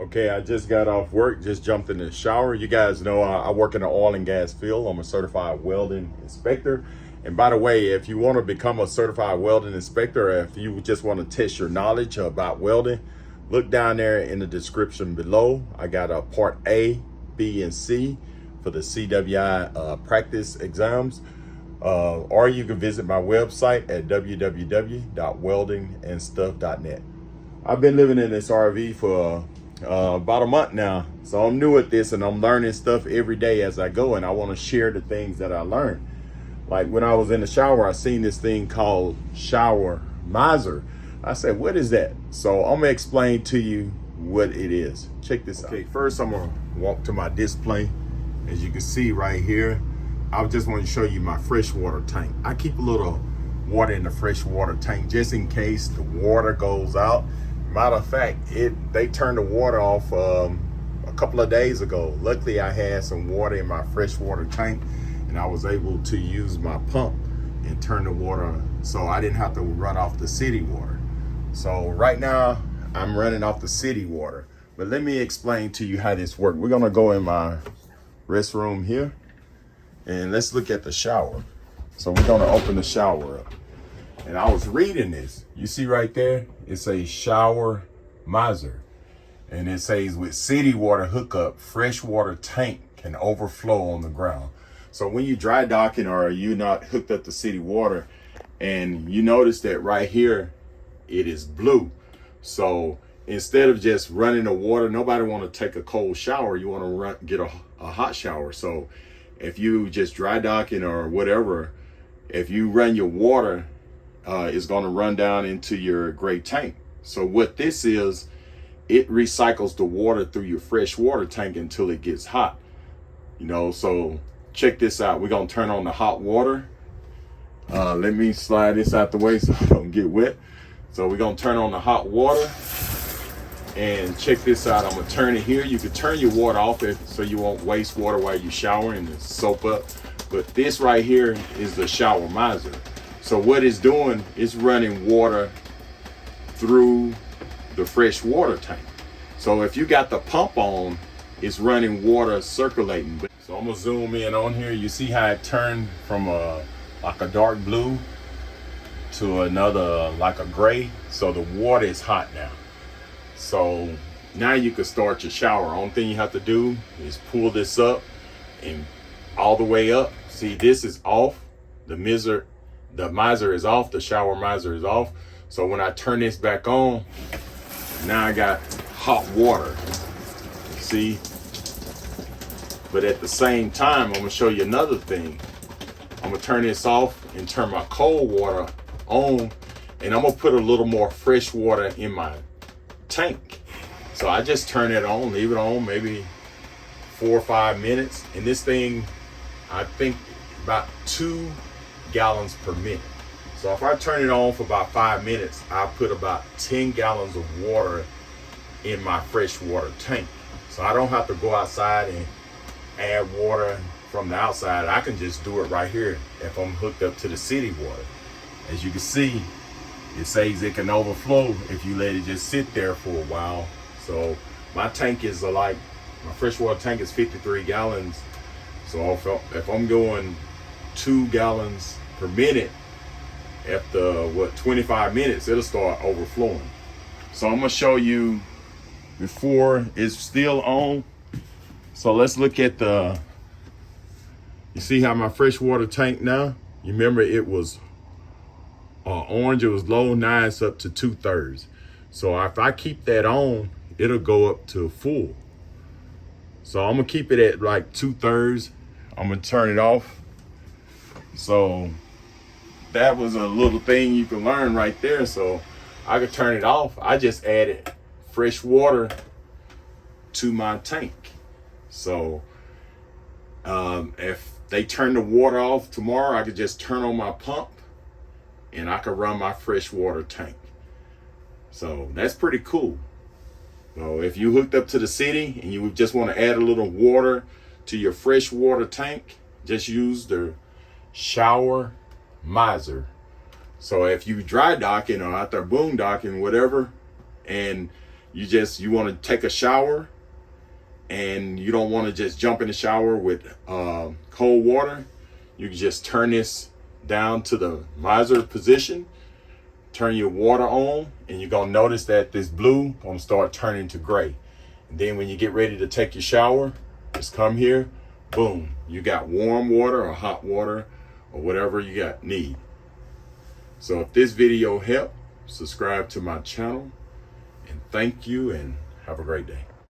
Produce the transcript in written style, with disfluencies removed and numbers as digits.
Okay, I just got off work, just jumped in the shower. You guys know I work in the oil and gas field. I'm a certified welding inspector. And by the way, if you want to become a certified welding inspector, or if you just want to test your knowledge about welding, look down there in the description below. I got a part A, B, and C for the CWI practice exams. Or you can visit my website at www.weldingandstuff.net. I've been living in this RV for about a month now, so I'm new at this and I'm learning stuff every day as I go, and I want to share the things that I learned. Like when I was in the shower, I seen this thing called Showermi. I said, what is that? So I'm gonna explain to you what it is. Check this out. Okay, first I'm gonna walk to my display. As you can see right here, I just want to show you my freshwater tank. I keep a little water in the freshwater tank just in case the water goes out. Matter of fact, they turned the water off a couple of days ago. Luckily, I had some water in my freshwater tank, and I was able to use my pump and turn the water so I didn't have to run off the city water. So right now, I'm running off the city water. But let me explain to you how this works. We're gonna go in my restroom here, and let's look at the shower. So we're gonna open the shower up. And I was reading this. You see right there, it says Showermi. And it says with city water hookup, freshwater tank can overflow on the ground. So when you dry docking or you're not hooked up to city water, and you notice that right here, it is blue. So instead of just running the water, nobody want to take a cold shower. You want to get a hot shower. So if you just dry docking or whatever, if you run your water, is going to run down into your gray tank. So what this is, it recycles the water through your fresh water tank until it gets hot. So check this out. We're going to turn on the hot water. Let me slide this out the way so I don't get wet. So we're going to turn on the hot water, and check this out. I'm going to turn it here. You can turn your water off so you won't waste water while you're showering and soap up. But this right here is the Showermi. So what it's doing is running water through the fresh water tank. So if you got the pump on, it's running water circulating. So I'm gonna zoom in on here. You see how it turned from like a dark blue to another like a gray. So the water is hot now. So now you can start your shower. Only thing you have to do is pull this up and all the way up. See, this is off. The miser is off, the Showermi is off. So when I turn this back on, now I got hot water. See? But at the same time, I'm gonna show you another thing. I'm gonna turn this off and turn my cold water on, and I'm gonna put a little more fresh water in my tank. So I just turn it on, leave it on maybe 4 or 5 minutes. And this thing, I think about 2 gallons per minute. So if I turn it on for about 5 minutes, I put about 10 gallons of water in my fresh water tank. So I don't have to go outside and add water from the outside. I can just do it right here if I'm hooked up to the city water. As you can see, it says it can overflow if you let it just sit there for a while. So my tank is my freshwater tank is 53 gallons. So if I'm going 2 gallons per minute, after 25 minutes, it'll start overflowing. So I'm gonna show you before it's still on. So let's look at you see how my freshwater tank now, you remember it was orange, it was low, now it's up to 2/3. So if I keep that on, it'll go up to full. So I'm gonna keep it at like 2/3. I'm gonna turn it off. So that was a little thing you can learn right there. So I could turn it off. I just added fresh water to my tank. So if they turn the water off tomorrow, I could just turn on my pump and I could run my fresh water tank. So that's pretty cool. So if you hooked up to the city and you just want to add a little water to your fresh water tank, just use the Showermi. So if you dry docking or out there boondocking, whatever, and You want to take a shower and you don't want to just jump in the shower with cold water. You can just turn this down to the miser position, turn your water on, and you're gonna notice that this blue gonna start turning to gray. And then when you get ready to take your shower, just come here, boom, you got warm water or hot water or whatever you need. So if this video helped, subscribe to my channel, and thank you, and have a great day.